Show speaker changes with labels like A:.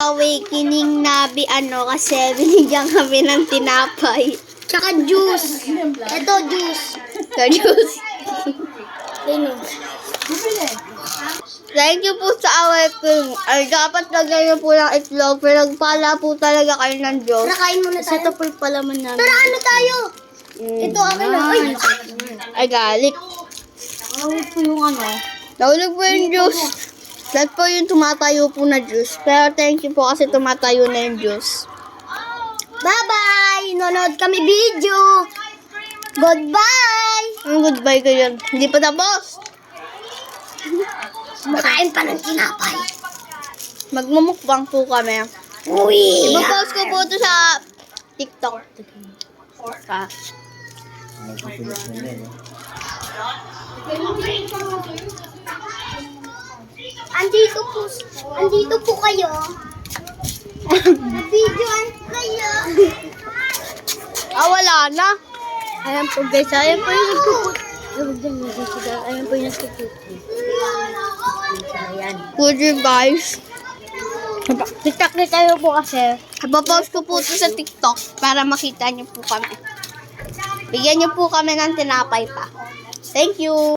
A: Awakening na kasi binigyan kami ng tinapay.
B: Tsaka juice. Ito, juice.
A: Sa juice. Thank you po sa awakening. Ay, dapat lagyan niyo po ng itlog. Pinagpala po talaga kayo ng Diyos.
B: Tara, kain muna tayo. Ito po yung palaman namin. Tara, ano tayo? Ito, akin na.
A: Ay, galit.
B: Nahulog po yung ano.
A: Nahulog po yung juice. Lahat po yung tumatayo po na juice. Pero thank you po kasi tumatayo na yung juice.
B: Bye-bye! Nanood kami video. Goodbye!
A: Ang goodbye ko yun. Hindi pa tapos.
B: Makain pa ng tinapay.
A: Magmumukbang po kami.
B: Uy!
A: Ipopost ko po ito sa TikTok.
B: Andito po kayo. Nag-videoan kayo.
A: Wala na.
B: Ayan po guys, ayan po yung nagpuput. Ayan po yung nagpuput. Ayan.
A: Good you guys.
B: TikTok na tayo po kasi.
A: Ipopost ko po ito sa TikTok para makita niyo po kami. Bigyan niyo po kami ng tinapay pa. Thank you.